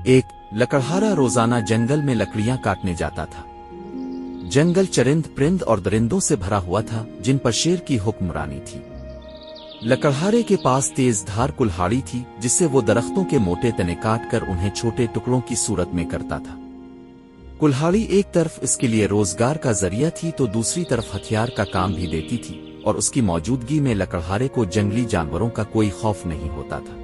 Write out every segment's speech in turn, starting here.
एक लकड़हारा रोजाना जंगल में लकड़ियां काटने जाता था। जंगल चरिंद परिंद और दरिंदों से भरा हुआ था, जिन पर शेर की हुक्मरानी थी। लकड़हारे के पास तेज धार कुल्हाड़ी थी, जिससे वो दरख्तों के मोटे तने काट कर उन्हें छोटे टुकड़ों की सूरत में करता था। कुल्हाड़ी एक तरफ इसके लिए रोजगार का जरिया थी तो दूसरी तरफ हथियार का काम भी देती थी, और उसकी मौजूदगी में लकड़हारे को जंगली जानवरों का कोई खौफ नहीं होता था।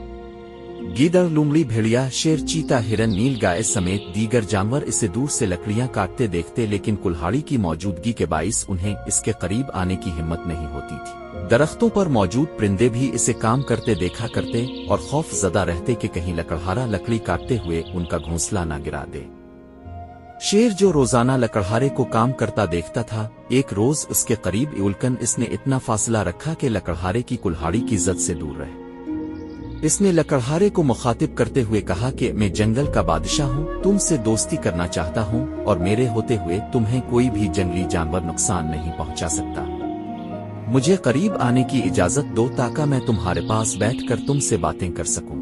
गीदड़, लोमड़ी, भेड़िया, शेर, चीता, हिरन, नील गाय समेत दीगर जानवर इसे दूर से लकड़ियां काटते देखते, लेकिन कुल्हाड़ी की मौजूदगी के बाइस उन्हें इसके करीब आने की हिम्मत नहीं होती थी। दरख्तों पर मौजूद परिंदे भी इसे काम करते देखा करते और खौफ ज़दा रहते कि कहीं लकड़हारा लकड़ी काटते हुए उनका घोंसला ना गिरा दे। शेर, जो रोजाना लकड़हारे को काम करता देखता था, एक रोज उसके करीब उलकन इसने इतना फासला रखा कि लकड़हारे की कुल्हाड़ी की जद से दूर रहे। इसने लकड़हारे को मुखातिब करते हुए कहा कि मैं जंगल का बादशाह हूँ, तुमसे दोस्ती करना चाहता हूँ, और मेरे होते हुए तुम्हें कोई भी जंगली जानवर नुकसान नहीं पहुँचा सकता। मुझे करीब आने की इजाजत दो ताकि मैं तुम्हारे पास बैठकर तुमसे बातें कर सकूं।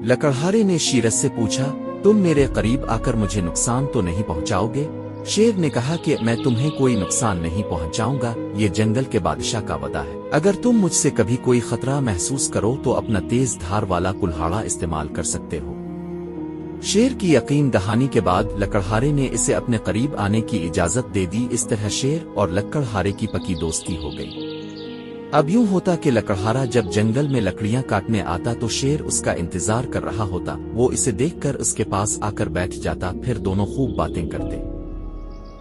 लकड़हारे ने शेर से पूछा, तुम मेरे करीब आकर मुझे नुकसान तो नहीं पहुंचाओगे? शेर ने कहा कि मैं तुम्हें कोई नुकसान नहीं पहुंचाऊंगा, ये जंगल के बादशाह का वादा है। अगर तुम मुझसे कभी कोई खतरा महसूस करो तो अपना तेज धार वाला कुल्हाड़ा इस्तेमाल कर सकते हो। शेर की यकीन दहानी के बाद लकड़हारे ने इसे अपने करीब आने की इजाजत दे दी। इस तरह शेर और लकड़हारे की पक्की दोस्ती हो गई। अब यूं होता कि लकड़हारा जब जंगल में लकड़ियां काटने आता तो शेर उसका इंतजार कर रहा होता। वो इसे देखकर उसके पास आकर बैठ जाता, फिर दोनों खूब बातें करते।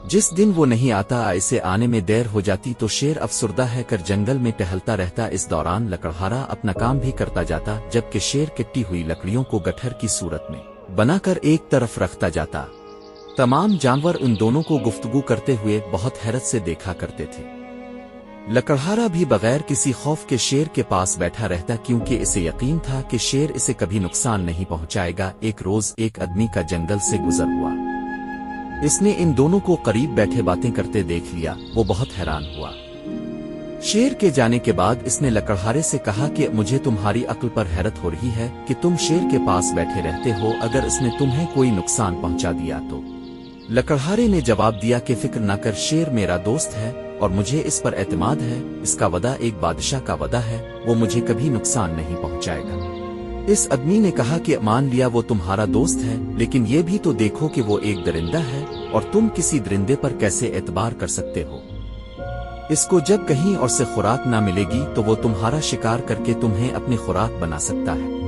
जिस दिन वो नहीं आता, इसे आने में देर हो जाती तो शेर अफसुर्दा है कर जंगल में टहलता रहता। इस दौरान लकड़हारा अपना काम भी करता जाता, जबकि शेर कटी हुई लकड़ियों को गट्ठर की सूरत में बनाकर एक तरफ रखता जाता। तमाम जानवर उन दोनों को गुफ्तगू करते हुए बहुत हैरत से देखा करते थे। लकड़हारा भी बगैर किसी खौफ के शेर के पास बैठा रहता, क्योंकि इसे यकीन था कि शेर इसे कभी नुकसान नहीं पहुंचाएगा। एक रोज एक आदमी का जंगल से गुजर हुआ। इसने इन दोनों को करीब बैठे बातें करते देख लिया। वो बहुत हैरान हुआ। शेर के जाने के बाद इसने लकड़हारे से कहा कि मुझे तुम्हारी अक्ल पर हैरत हो रही है कि तुम शेर के पास बैठे रहते हो, अगर इसने तुम्हें कोई नुकसान पहुंचा दिया तो। लकड़हारे ने जवाब दिया कि फिक्र न कर, शेर मेरा दोस्त है और मुझे इस पर एतमाद है। इसका वदा एक बादशाह का वदा है, वो मुझे कभी नुकसान नहीं पहुंचाएगा। इस आदमी ने कहा कि मान लिया वो तुम्हारा दोस्त है, लेकिन ये भी तो देखो कि वो एक दरिंदा है और तुम किसी दरिंदे पर कैसे एतबार कर सकते हो। इसको जब कहीं और से खुराक ना मिलेगी तो वो तुम्हारा शिकार करके तुम्हें अपनी खुराक बना सकता है।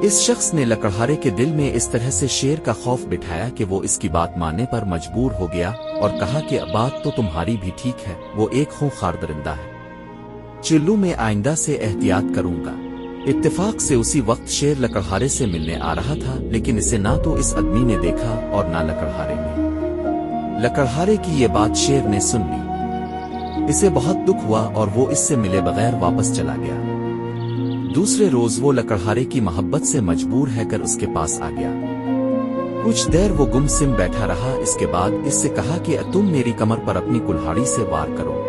इस शख्स ने लकड़हारे के दिल में इस तरह से शेर का खौफ बिठाया कि वो इसकी बात मानने पर मजबूर हो गया और कहा कि बात तो तुम्हारी भी ठीक है, वो एक खूंखार दरिंदा है। चिल्लू में आइंदा से एहतियात करूंगा। इत्तेफाक से उसी वक्त शेर लकड़हारे से मिलने आ रहा था, लेकिन इसे ना तो इस आदमी ने देखा और ना लकड़हारे ने। लकड़हारे की ये बात शेर ने सुन ली। इसे बहुत दुख हुआ और वो इससे मिले बगैर वापस चला गया। दूसरे रोज वो लकड़हारे की मोहब्बत से मजबूर है कर उसके पास आ गया। कुछ देर वो गुमसिम बैठा रहा। इसके बाद इससे कहा कि तुम मेरी कमर पर अपनी कुल्हाड़ी से वार करो।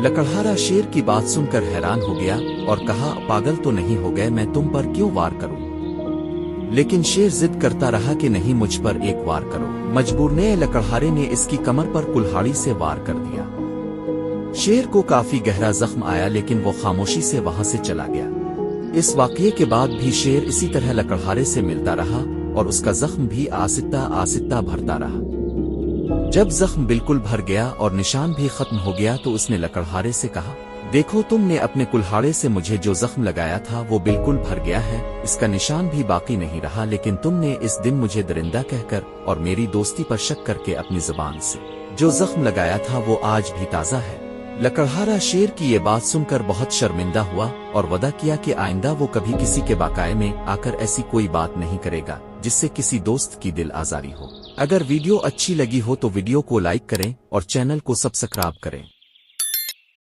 लकड़हारा शेर की बात सुनकर हैरान हो गया और कहा, पागल तो नहीं हो गए, मैं तुम पर क्यों वार करूं? लेकिन शेर जिद करता रहा कि नहीं, मुझ पर एक वार करो। मजबूर ने लकड़हारे ने इसकी कमर पर कुल्हाड़ी से वार कर दिया। शेर को काफी गहरा जख्म आया, लेकिन वो खामोशी से वहां से चला गया। इस वाकये के बाद भी शेर इसी तरह लकड़हारे से मिलता रहा और उसका जख्म भी आहिस्ता आहिस्ता भरता रहा। जब जख्म बिल्कुल भर गया और निशान भी खत्म हो गया तो उसने लकड़हारे से कहा, देखो, तुमने अपने कुल्हाड़े से मुझे जो जख्म लगाया था वो बिल्कुल भर गया है, इसका निशान भी बाकी नहीं रहा, लेकिन तुमने इस दिन मुझे दरिंदा कहकर और मेरी दोस्ती पर शक करके अपनी जुबान से जो जख्म लगाया था वो आज भी ताज़ा है। लकड़हारा शेर की ये बात सुनकर बहुत शर्मिंदा हुआ और वदा किया कि आइंदा वो कभी किसी के बाकाये में आकर ऐसी कोई बात नहीं करेगा जिससे किसी दोस्त की दिल आजारी हो। अगर वीडियो अच्छी लगी हो तो वीडियो को लाइक करें और चैनल को सब्सक्राइब करें।